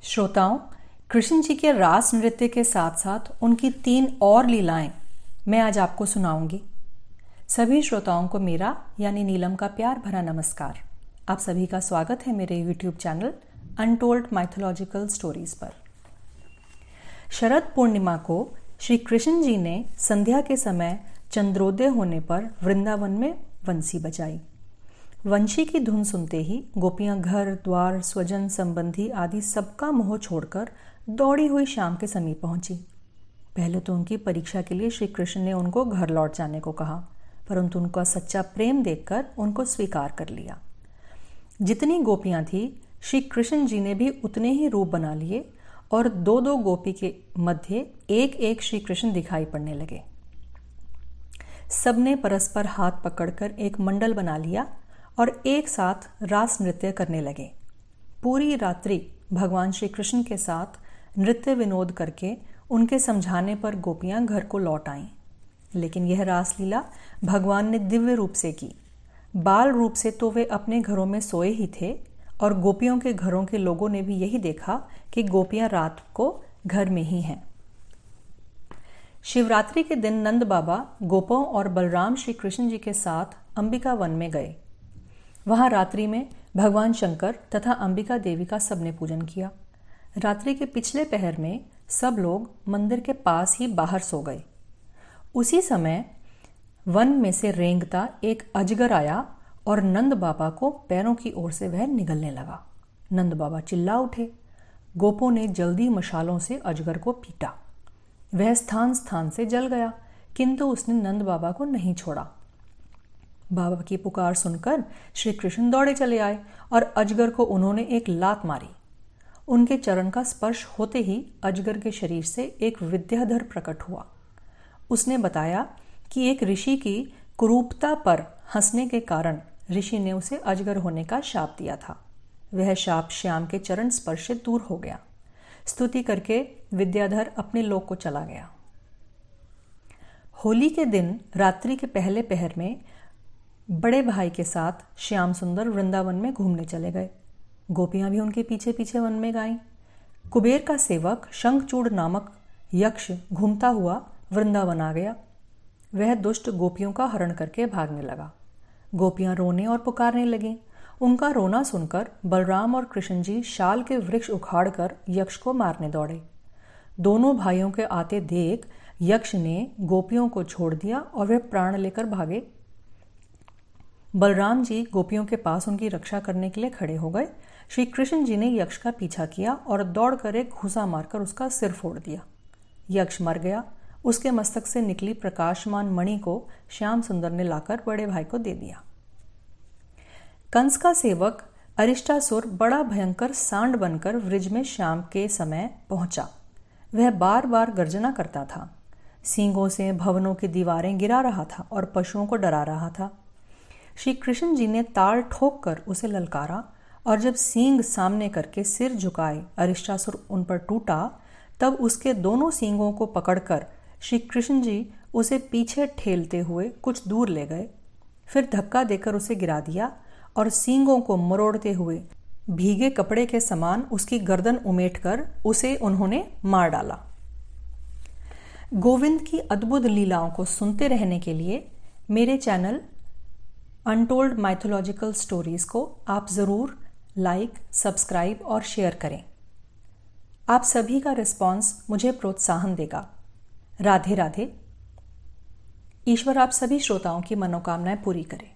श्रोताओं, कृष्ण जी के रास नृत्य के साथ साथ उनकी 3 और लीलाएं मैं आज आपको सुनाऊंगी। सभी श्रोताओं को मेरा यानी नीलम का प्यार भरा नमस्कार। आप सभी का स्वागत है मेरे YouTube channel untold mythological stories पर। शरद पूर्णिमा को श्री कृष्ण जी ने संध्या के समय चंद्रोदय होने पर वृंदावन में वंशी बजाई। वंशी की धुन सुनते ही गोपियां घर द्वार स्वजन संबंधी आदि सबका मोह छोड़कर दौड़ी हुई शाम के समीप पहुंची। पहले तो उनकी परीक्षा के लिए श्री कृष्ण ने उनको घर लौट जाने को कहा, परंतु उनका सच्चा प्रेम देखकर उनको स्वीकार कर लिया। जितनी गोपियां थी, श्री कृष्ण जी ने भी उतने ही रूप बना लिए और 2-2 गोपी के मध्य एक एक श्री कृष्ण दिखाई पड़ने लगे। सबने परस्पर हाथ पकड़कर एक मंडल बना लिया और एक साथ रास नृत्य करने लगे। पूरी रात्रि भगवान श्री कृष्ण के साथ नृत्य विनोद करके उनके समझाने पर गोपियां घर को लौट आईं। लेकिन यह रासलीला भगवान ने दिव्य रूप से की। बाल रूप से तो वे अपने घरों में सोए ही थे और गोपियों के घरों के लोगों ने भी यही देखा कि गोपियां रात को घर में ही हैं। शिवरात्रि के दिन नंद बाबा गोपों और बलराम श्री कृष्ण जी के साथ अंबिका वन में गए। वहां रात्रि में भगवान शंकर तथा अंबिका देवी का सबने पूजन किया। रात्रि के पिछले पहर में सब लोग मंदिर के पास ही बाहर सो गए। उसी समय वन में से रेंगता एक अजगर आया और नंद बाबा को पैरों की ओर से वह निगलने लगा। नंद बाबा चिल्ला उठे। गोपों ने जल्दी मशालों से अजगर को पीटा। वह स्थान स्थान से जल गया, किंतु उसने नंद बाबा को नहीं छोड़ा। बाबा की पुकार सुनकर श्री कृष्ण दौड़े चले आए और अजगर को उन्होंने एक लात मारी। उनके चरण का स्पर्श होते ही अजगर के शरीर से एक विद्याधर प्रकट हुआ। उसने बताया कि एक ऋषि की कुरूपता पर हंसने के कारण ऋषि ने उसे अजगर होने का शाप दिया था। वह शाप श्याम के चरण स्पर्श से दूर हो गया। स्तुति करके विद्याधर अपने लोक को चला गया। होली के दिन रात्रि के पहले पहर में बड़े भाई के साथ श्याम सुंदर वृंदावन में घूमने चले गए। गोपियां भी उनके पीछे पीछे वन में गाईं। कुबेर का सेवक शंखचूड़ नामक यक्ष घूमता हुआ वृंदावन आ गया। वह दुष्ट गोपियों का हरण करके भागने लगा। गोपियां रोने और पुकारने लगीं। उनका रोना सुनकर बलराम और कृष्ण जी शाल के वृक्ष उखाड़कर यक्ष को मारने दौड़े। दोनों भाइयों के आते देख यक्ष ने गोपियों को छोड़ दिया और वे प्राण लेकर भागे। बलराम जी गोपियों के पास उनकी रक्षा करने के लिए खड़े हो गए। श्री कृष्ण जी ने यक्ष का पीछा किया और दौड़कर एक घूसा मारकर उसका सिर फोड़ दिया। यक्ष मर गया। उसके मस्तक से निकली प्रकाशमान मणि को श्याम सुंदर ने लाकर बड़े भाई को दे दिया। कंस का सेवक अरिष्टासुर बड़ा भयंकर सांड बनकर व्रज में शाम के समय पहुंचा। वह बार बार गर्जना करता था। सींगों से भवनों की दीवारें गिरा रहा था और पशुओं को डरा रहा था। श्री कृष्ण जी ने ताल ठोक कर उसे ललकारा और जब सींग सामने करके सिर झुकाए अरिष्टासुर उन पर टूटा, तब उसके दोनों सींगों को पकड़कर श्री कृष्ण जी उसे पीछे ठेलते हुए कुछ दूर ले गए। फिर धक्का देकर उसे गिरा दिया और सींगों को मरोड़ते हुए भीगे कपड़े के समान उसकी गर्दन उमेटकर उसे उन्होंने मार डाला। गोविंद की अद्भुत लीलाओं को सुनते रहने के लिए मेरे चैनल अनटोल्ड माइथोलॉजिकल स्टोरीज को आप ज़रूर लाइक, सब्सक्राइब और शेयर करें। आप सभी का रिस्पॉन्स मुझे प्रोत्साहन देगा। राधे राधे। ईश्वर आप सभी श्रोताओं की मनोकामनाएं पूरी करें।